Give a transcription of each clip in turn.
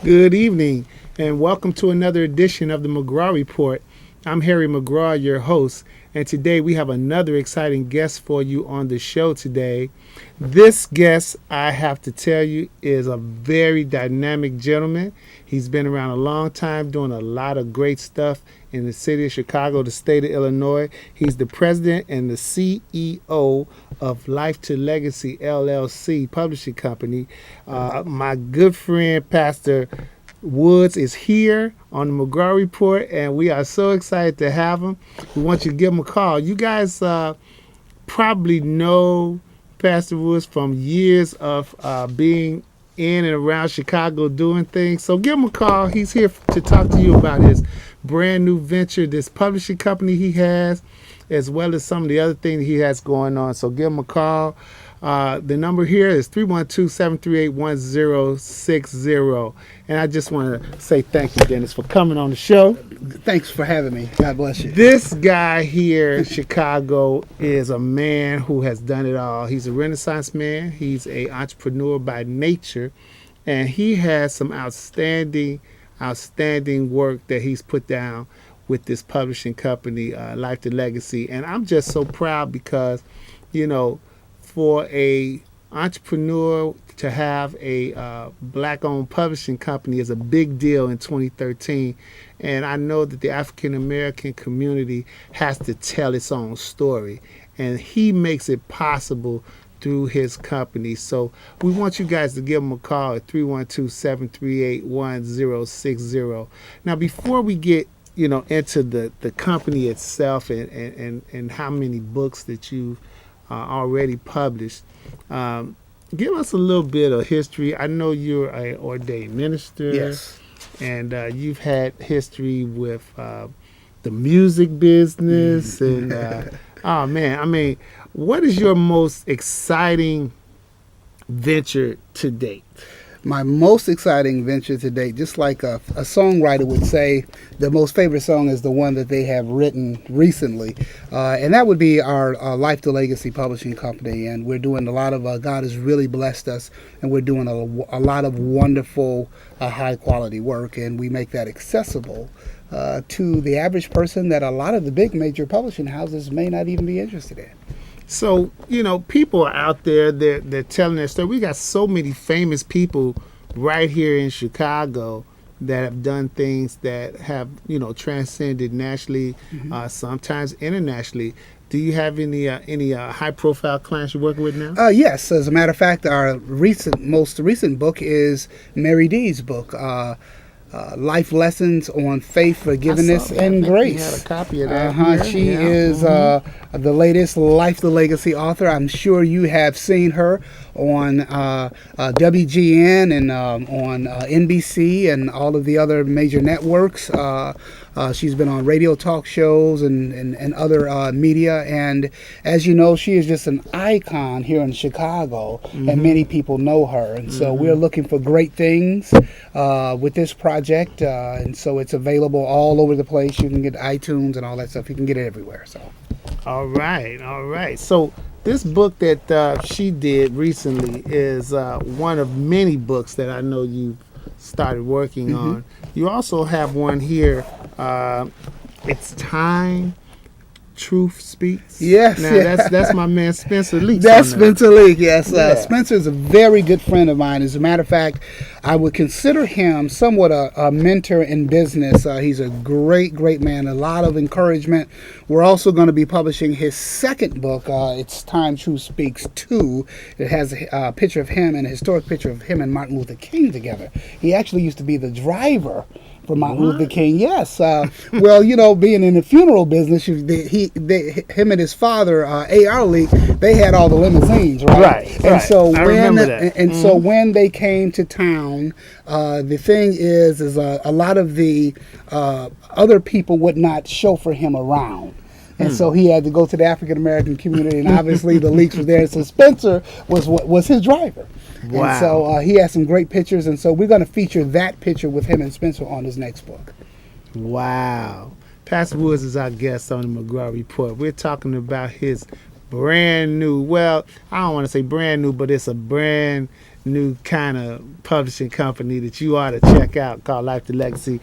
Good evening, and welcome to another edition of the McGraw Report. I'm Harry McGraw, your host, and today we have another exciting guest for you on the show today. This guest, I have to tell you, is a very dynamic gentleman. He's been around a long time doing a lot of great stuff in the city of Chicago, the state of Illinois. He's the president and the CEO of Life to Legacy LLC publishing company. My good friend, Pastor Woods, is here on the McGraw Report, and we are so excited to have him. We want you to give him a call. You guys probably know Pastor Woods from years of being in and around Chicago doing things. So give him a call. He's here to talk to you about his brand new venture, this publishing company he has, as well as some of the other things he has going on. So give him a call. The number here is 312-738-1060. And I just want to say thank you, Dennis, for coming on the show. Thanks for having me. God bless you. This guy here in Chicago is a man who has done it all. He's a Renaissance man. He's an entrepreneur by nature. And he has some outstanding work that he's put down with this publishing company, Life to Legacy. And I'm just so proud because, you know, for a entrepreneur to have a black-owned publishing company is a big deal in 2013, and I know that the African American community has to tell its own story, and he makes it possible through his company. So we want you guys to give him a call at 312-738-1060. Now, before we get into the company itself and how many books that you've already published. Give us a little bit of history. I know you're an ordained minister. Yes. And you've had history with the music business. And, oh, man, I mean, what is your most exciting venture to date? My most exciting venture to date, just like a songwriter would say, the most favorite song is the one that they have written recently. And that would be our Life to Legacy publishing company. And we're doing a lot of, God has really blessed us, and we're doing a lot of wonderful, high quality work. And we make that accessible to the average person that a lot of the big major publishing houses may not even be interested in. So, people are out there, they're telling their story. We got so many famous people right here in Chicago that have done things that have, transcended nationally, sometimes internationally. Do you have any high-profile clients you're working with now? Yes. As a matter of fact, our most recent book is Mary D's book, Life Lessons on Faith, Forgiveness, and Grace. You had a copy of that. She is the latest Life to Legacy author. I'm sure you have seen her on WGN and on NBC and all of the other major networks. She's been on radio talk shows and other media. And as you know, she is just an icon here in Chicago, and many people know her. And so we're looking for great things with this project. And so it's available all over the place. You can get iTunes and all that stuff. You can get it everywhere. So. All right. So this book that she did recently is one of many books that I know you've started working on. You also have one here. It's Time Truth Speaks. Yes. Now that's my man Spencer Leak. That's Spencer Leak. Yes. Yeah. Spencer is a very good friend of mine. As a matter of fact, I would consider him somewhat a mentor in business. He's a great man. A lot of encouragement. We're also going to be publishing his second book. It's Time Truth Speaks 2. It has a picture of him and a historic picture of him and Martin Luther King together. He actually used to be the driver for Martin Luther King. Yes. Well, being in the funeral business, him and his father, A.R. Leak, they had all the limousines, right? And so I remember that. So when they came to town, the thing is a lot of the other people would not chauffeur him around. And so he had to go to the African American community, and obviously the Leaks were there. So Spencer was his driver. Wow. And so he has some great pictures, and so we're going to feature that picture with him and Spencer on his next book. Wow. Pastor Woods is our guest on the McGraw Report. We're talking about his brand new, well, I don't want to say brand new, but it's a brand new kind of publishing company that you ought to check out called Life to Legacy.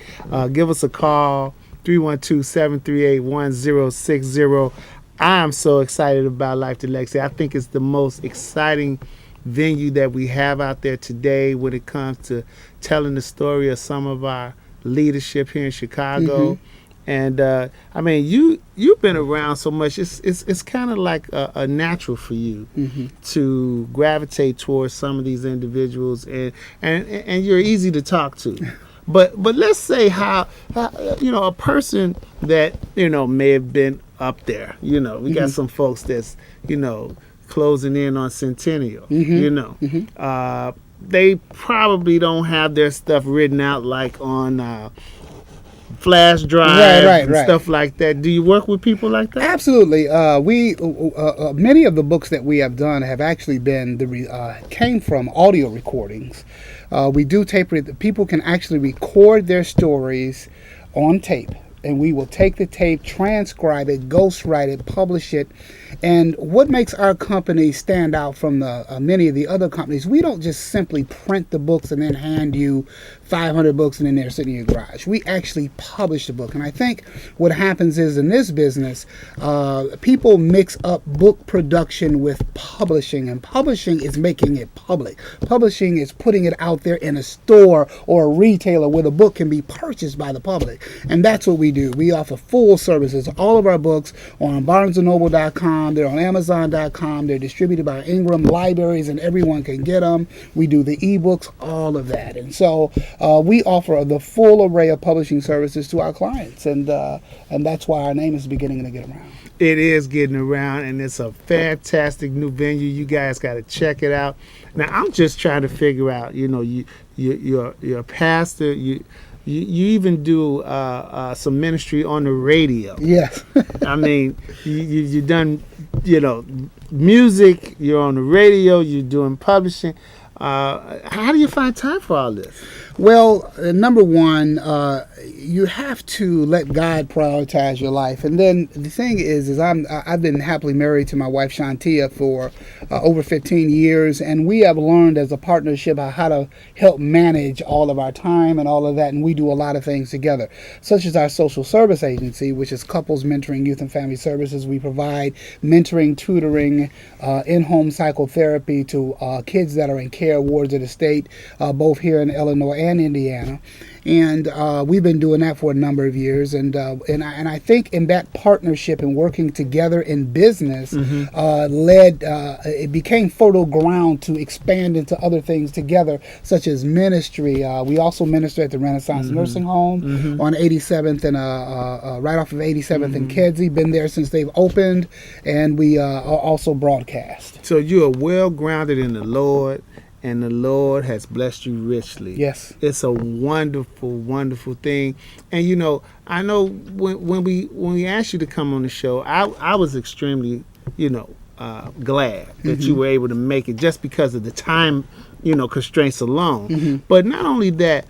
Give us a call, 312-738-1060. I'm so excited about Life to Legacy. I think it's the most exciting venue that we have out there today when it comes to telling the story of some of our leadership here in Chicago. And I mean, you've been around so much. It's kind of like a natural for you to gravitate towards some of these individuals, and you're easy to talk to. But let's say how a person that may have been up there. We got some folks that's closing in on Centennial. They probably don't have their stuff written out like on flash drive and stuff like that. Do you work with people like that? Absolutely. We many of the books that we have done have actually been came from audio recordings. We do tape it. People can actually record their stories on tape, and we will take the tape, transcribe it, ghostwrite it, publish it. And what makes our company stand out from the many of the other companies, we don't just simply print the books and then hand you 500 books and then they're sitting in your garage. We actually publish the book. And I think what happens is in this business, people mix up book production with publishing, and publishing is making it public. Publishing is putting it out there in a store or a retailer where the book can be purchased by the public. And that's what we do. We offer full services. All of our books are on BarnesandNoble.com. They're on Amazon.com. They're distributed by Ingram Libraries, and everyone can get them. We do the ebooks, all of that. And so we offer the full array of publishing services to our clients, and that's why our name is beginning to get around. It is getting around, and it's a fantastic new venue. You guys got to check it out. Now, I'm just trying to figure out, you're a pastor. You even do some ministry on the radio. Yes. I mean, you done, music, you're on the radio, you're doing publishing. How do you find time for all this? Well, number one, you have to let God prioritize your life. And then the thing is I've been happily married to my wife Shantia for over 15 years, and we have learned as a partnership how to help manage all of our time and all of that. And we do a lot of things together, such as our social service agency, which is Couples Mentoring Youth and Family Services. We provide mentoring, tutoring, in-home psychotherapy to kids that are in care wards of the state, both here in Illinois and Indiana. And we've been doing that for a number of years, and I think in that partnership and working together in business it became fertile ground to expand into other things together, such as ministry. We also minister at the Renaissance Nursing Home on 87th and right off of 87th and Kedzie. Been there since they've opened, and we also broadcast. So you are well grounded in the Lord, and the Lord has blessed you richly. Yes. It's a wonderful, wonderful thing. And I know when we asked you to come on the show, I was extremely, glad that you were able to make it just because of the time, constraints alone. But not only that,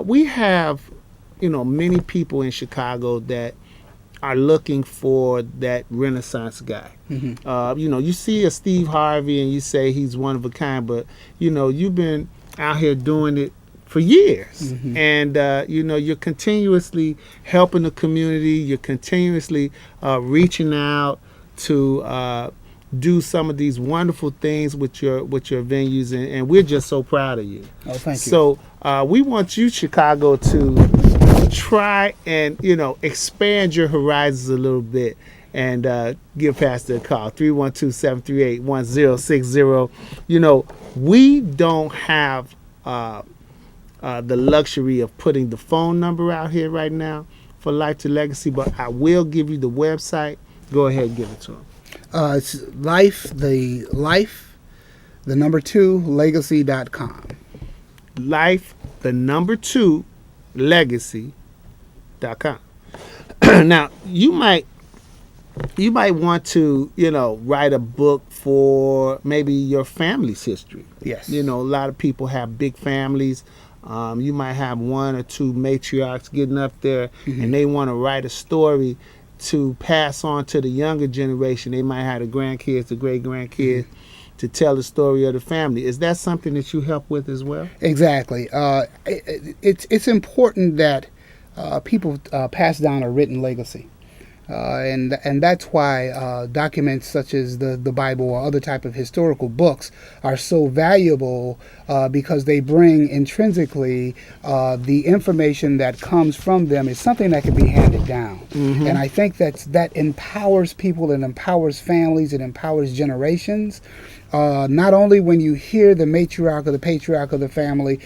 we have, many people in Chicago that are looking for that Renaissance guy. You see a Steve Harvey and you say he's one of a kind, but you've been out here doing it for years, and you're continuously helping the community. You're continuously reaching out to do some of these wonderful things with your venues, and we're just so proud of you. Oh, thank you. So we want you, Chicago, to try and expand your horizons a little bit, and give Pastor a call, 312-738-1060. We don't have the luxury of putting the phone number out here right now for Life to Legacy, but I will give you the website. Go ahead and give it to them. It's legacy.com. Legacy.com. Now, you might want to, write a book for maybe your family's history. Yes. A lot of people have big families. You might have one or two matriarchs getting up there, and they want to write a story to pass on to the younger generation. They might have the grandkids, the great-grandkids. to tell the story of the family. Is that something that you help with as well? Exactly. It's important that people pass down a written legacy. And that's why documents such as the Bible or other type of historical books are so valuable, because they bring intrinsically the information that comes from them is something that can be handed down. Mm-hmm. And I think that empowers people, it empowers families, it empowers generations. Not only when you hear the matriarch or the patriarch of the family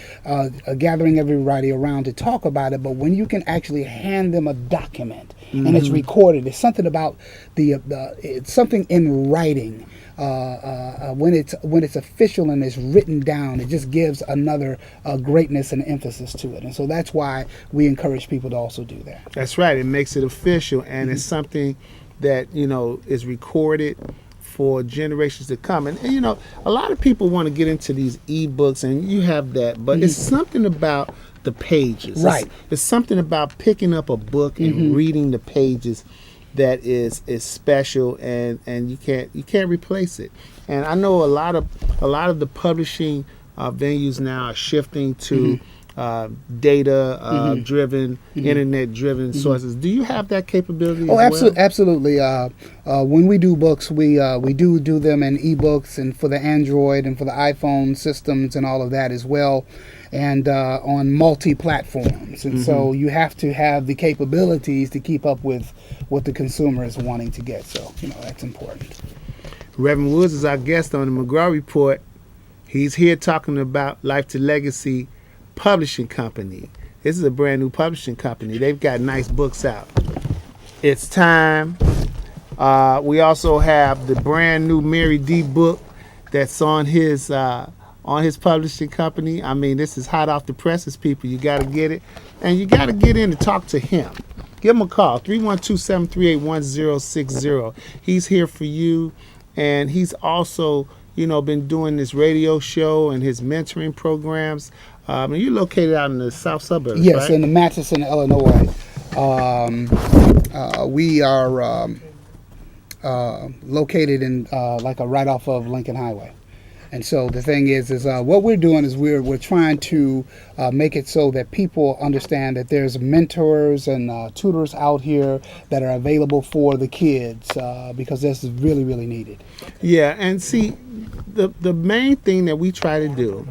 gathering everybody around to talk about it, but when you can actually hand them a document, mm-hmm. and it's recorded. It's something about it's something in writing. When it's official and it's written down, it just gives another greatness and emphasis to it. And so that's why we encourage people to also do that. That's right. It makes it official, and mm-hmm. it's something that is recorded for generations to come. And a lot of people want to get into these ebooks, and you have that, but mm-hmm. it's something about the pages. Right. It's something about picking up a book and mm-hmm. reading the pages that is special, and you can't replace it. And I know a lot of the publishing venues now are shifting to mm-hmm. Data mm-hmm. driven, mm-hmm. internet driven mm-hmm. sources. Do you have that capability? Oh, absolutely, absolutely. When we do books, we do them in ebooks, and for the Android and for the iPhone systems and all of that as well, and on multi-platforms. And mm-hmm. so you have to have the capabilities to keep up with what the consumer is wanting to get. So that's important. Reverend Woods is our guest on the McGraw Report. He's here talking about Life to Legacy Publishing Company. This is a brand new publishing company. They've got nice books out. It's time. We also have the brand new Mary D book that's on his publishing company. I mean, this is hot off the presses, people. You got to get it, and you got to get in and talk to him. Give him a call, 312-738-1060. He's here for you, and he's also been doing this radio show and his mentoring programs. And you're located out in the south suburbs, yes, right? In the Matteson, Illinois. We are located in right off of Lincoln Highway. And so the thing is what we're doing is we're trying to make it so that people understand that there's mentors and tutors out here that are available for the kids, because this is really, really needed. Yeah, and see, the main thing that we try to do,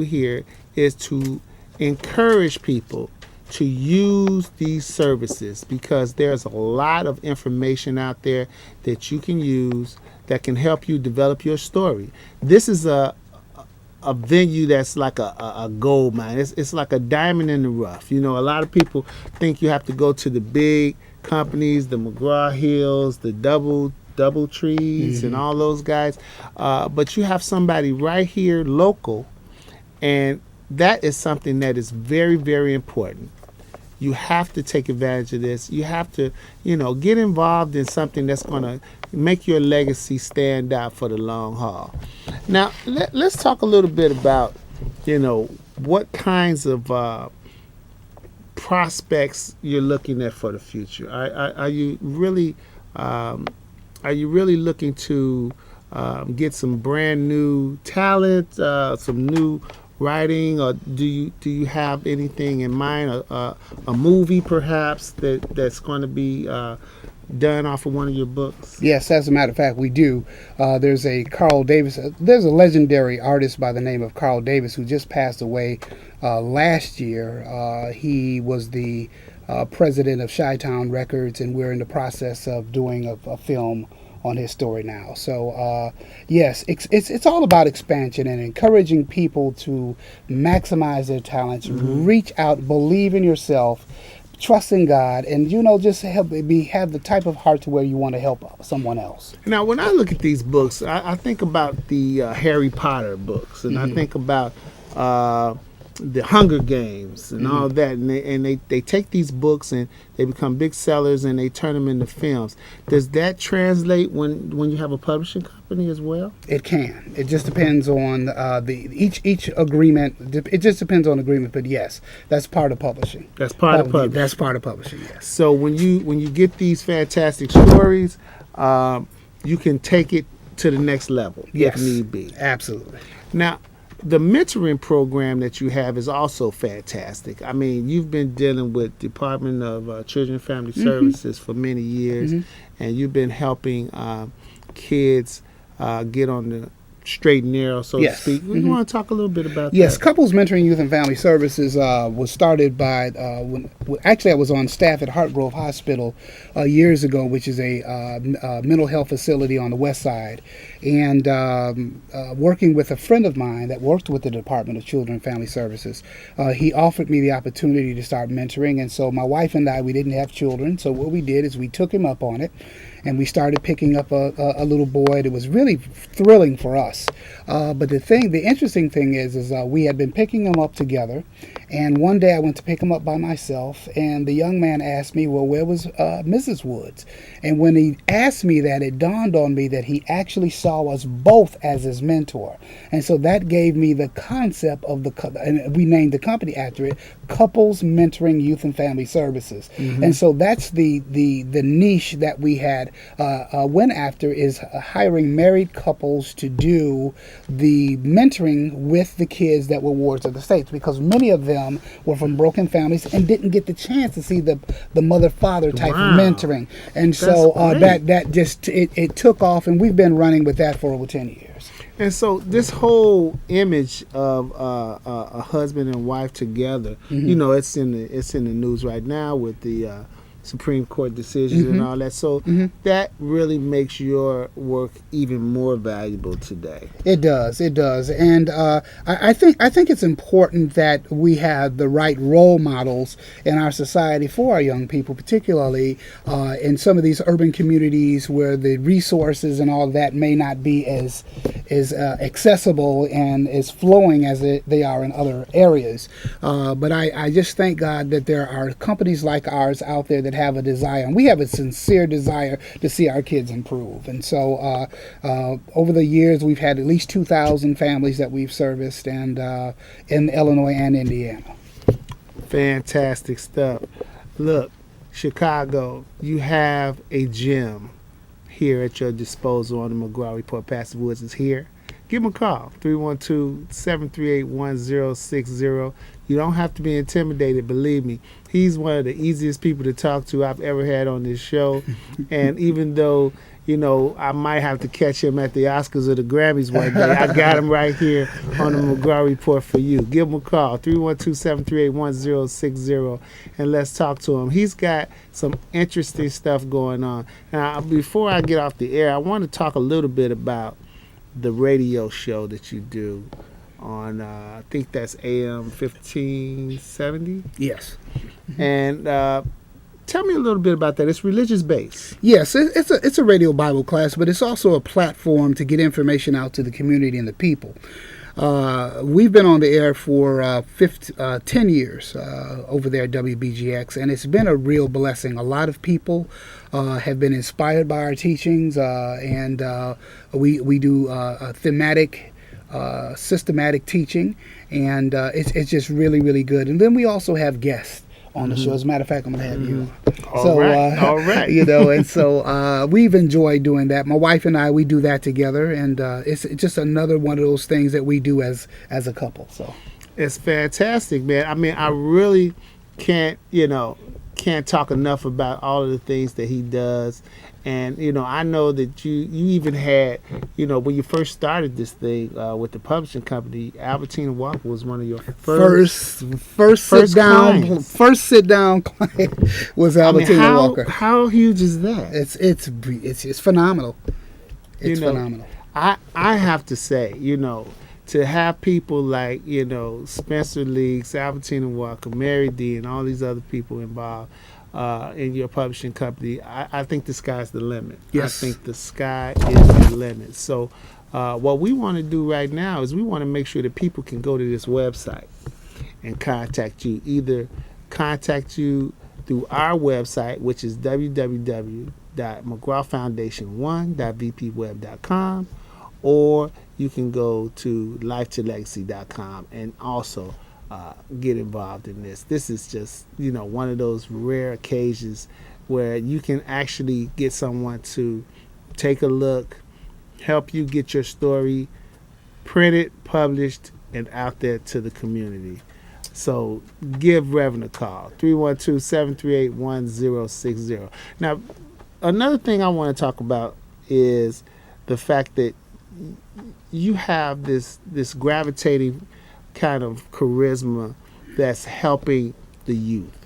here is to encourage people to use these services, because there's a lot of information out there that you can use that can help you develop your story. This is a venue that's like a gold mine. It's like a diamond in the rough. A lot of people think you have to go to the big companies, the McGraw Hills, the double trees, mm-hmm. and all those guys. But you have somebody right here local, and that is something that is very, very important. You have to take advantage of this. You have to, get involved in something that's going to make your legacy stand out for the long haul. Now, let's talk a little bit about, what kinds of prospects you're looking at for the future. Are you really looking to get some brand new talent, some new writing, or do you have anything in mind? A movie, perhaps, that's going to be done off of one of your books? Yes, as a matter of fact, we do. There's a Carl Davis. There's a legendary artist by the name of Carl Davis who just passed away last year. He was the president of Chi-Town Records, and we're in the process of doing a film on his story now. So yes, it's all about expansion and encouraging people to maximize their talents, mm-hmm. reach out, believe in yourself, trust in God, and just have the type of heart to where you want to help someone else. Now, when I look at these books, I think about the Harry Potter books, and mm-hmm. I think about the Hunger Games and mm-hmm. all that, and they take these books and they become big sellers and they turn them into films. Does that translate when you have a publishing company as well? It can. It just depends on each agreement. It just depends on agreement, but yes, that's part of publishing. That's part of publishing. That's part of publishing. Yes. So when you get these fantastic stories, you can take it to the next level Yes. if need be. Absolutely. Now, the mentoring program that you have is also fantastic. I mean, you've been dealing with Department of Children and Family Services for many years, and you've been helping kids get on the straight and narrow, so Yes. to speak. You want to talk a little bit about Yes, that? Couples Mentoring Youth and Family Services was started by, actually I was on staff at Hartgrove Hospital years ago, which is a mental health facility on the west side. And working with a friend of mine that worked with the Department of Children and Family Services, he offered me the opportunity to start mentoring. And so my wife and I, we didn't have children, so what we did is we took him up on it. And we started picking up a little boy. It was really thrilling for us. But the interesting thing is we had been picking him up together. And one day I went to pick him up by myself. And the young man asked me, well, where was Mrs. Woods? And when he asked me that, it dawned on me that he actually saw us both as his mentor. And so that gave me the concept of and we named the company after it, Couples Mentoring Youth and Family Services. And so that's the niche that we had went after, is hiring married couples to do the mentoring with the kids that were wards of the states, because many of them were from broken families and didn't get the chance to see the mother-father type of mentoring. And so that just it took off, and we've been running with that for over 10 years. And so this whole image of a husband and wife together, you know, it's in the news right now with the Supreme Court decisions and all that. So that really makes your work even more valuable today. It does, and I think it's important that we have the right role models in our society for our young people, particularly in some of these urban communities where the resources and all that may not be as accessible and as flowing as they are in other areas. But I just thank God that there are companies like ours out there that have a desire, and we have a sincere desire to see our kids improve. And so over the years, we've had at least 2,000 families that we've serviced, and in Illinois and Indiana. Fantastic stuff. Look, Chicago, you have a gem here at your disposal on the McGraw Report. Pastor Woods is here. Give him a call, 312-738-1060. You don't have to be intimidated, believe me. He's one of the easiest people to talk to I've ever had on this show. And even though, you know, I might have to catch him at the Oscars or the Grammys one day, I got him right here on the McGraw Report for you. Give him a call, 312-738-1060, and let's talk to him. He's got some interesting stuff going on. Now, before I get off the air, I want to talk a little bit about the radio show that you do on, I think that's AM 1570. Yes. And tell me a little bit about that. It's religious based. Yes, it's a radio Bible class, but it's also a platform to get information out to the community and the people. We've been on the air for 10 years over there at WBGX, and it's been a real blessing. A lot of people have been inspired by our teachings, and we do a thematic, systematic teaching, and it's just really, really good. And then we also have guests on the show. As a matter of fact, I'm going to have you. All right. You know, and so we've enjoyed doing that. My wife and I, we do that together, and it's just another one of those things that we do as a couple. So it's fantastic, man. I mean, I really can't talk enough about all of the things that he does. And, you know, I know that you even had, you know, when you first started this thing with the publishing company, Albertina Walker was one of your first sit down client was Albertina Walker. How huge is that? It's phenomenal. It's phenomenal. I have to say, you know, to have people like, you know, Spencer Leaks, Albertina Walker, Mary D, and all these other people involved in your publishing company, I think the sky's the limit. Yes. I think the sky is the limit. So what we want to do right now is we want to make sure that people can go to this website and contact you. Either contact you through our website, which is www.mcgrawfoundation1.vpweb.com, or you can go to lifetolegacy.com and also get involved in this. This is just, you know, one of those rare occasions where you can actually get someone to take a look, help you get your story printed, published, and out there to the community. So give Reverend a call, 312-738-1060. Now, another thing I want to talk about is the fact that you have this gravitating kind of charisma that's helping the youth.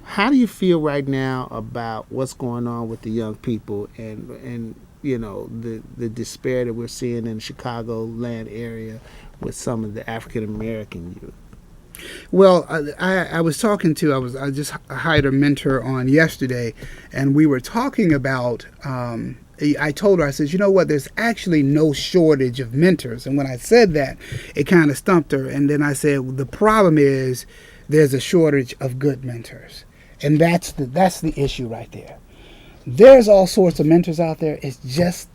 How do you feel right now about what's going on with the young people and the despair that we're seeing in the Chicagoland area with some of the African American youth? Well, I was talking to I just hired a mentor on yesterday, and we were talking about. I told her, I said, you know what? There's actually no shortage of mentors, and when I said that, it kind of stumped her. And then I said, the problem is there's a shortage of good mentors, and that's the issue right there. There's all sorts of mentors out there. It's just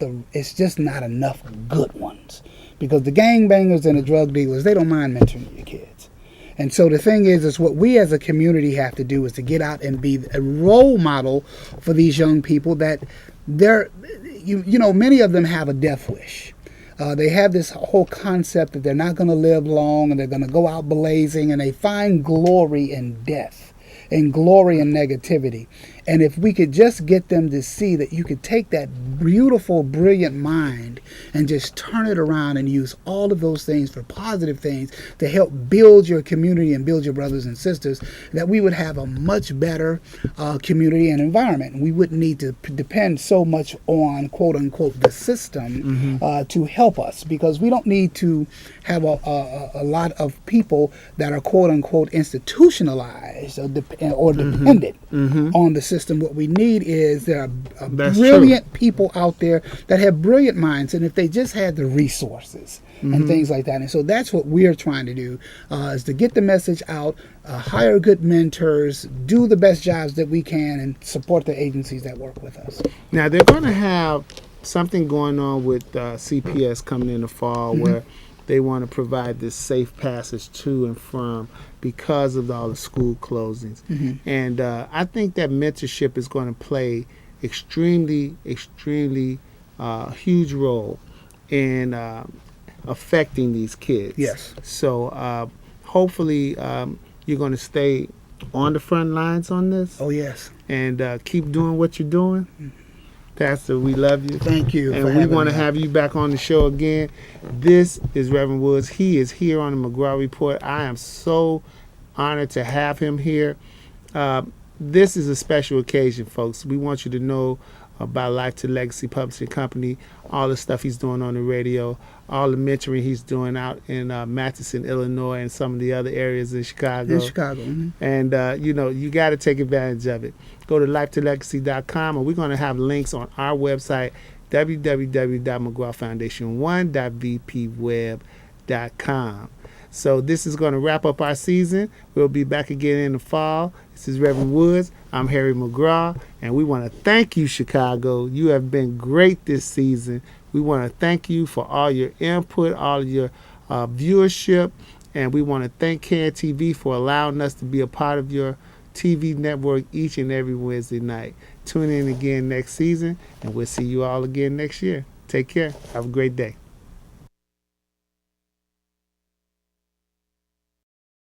not enough good ones, because the gangbangers and the drug dealers, they don't mind mentoring your kids. And so the thing is what we as a community have to do is to get out and be a role model for these young people that many of them have a death wish. They have this whole concept that they're not going to live long and they're going to go out blazing, and they find glory in death and glory in negativity. And if we could just get them to see that you could take that beautiful, brilliant mind and just turn it around and use all of those things for positive things to help build your community and build your brothers and sisters, that we would have a much better community and environment. We wouldn't need to depend so much on, quote unquote, the system to help us, because we don't need to have a lot of people that are, quote unquote, institutionalized or dependent on the system. What we need is there are brilliant people out there that have brilliant minds, and if they just had the resources and things like that. And so that's what we're trying to do, is to get the message out, hire good mentors, do the best jobs that we can, and support the agencies that work with us. Now, they're going to have something going on with CPS coming in the fall where they want to provide this safe passage to and from because of all the school closings. And I think that mentorship is going to play extremely huge role in affecting these kids. Yes. So hopefully you're going to stay on the front lines on this. Oh, yes. And keep doing what you're doing. Pastor, we love you. Thank you. And we want to have you back on the show again. This is Reverend Woods. He is here on the McGraw Report. I am so honored to have him here. This is a special occasion, folks. We want you to know about Life to Legacy Publishing Company, all the stuff he's doing on the radio, all the mentoring he's doing out in Matteson, Illinois, and some of the other areas in Chicago. And, you got to take advantage of it. Go to lifetolegacy.com, and we're going to have links on our website, www.mcgrawfoundation1.vpweb.com. So this is going to wrap up our season. We'll be back again in the fall. This is Reverend Woods. I'm Harry McGraw, and we want to thank you, Chicago. You have been great this season. We want to thank you for all your input, all of your viewership, and we want to thank KNTV for allowing us to be a part of your TV network each and every Wednesday night. Tune in again next season, and we'll see you all again next year. Take care. Have a great day.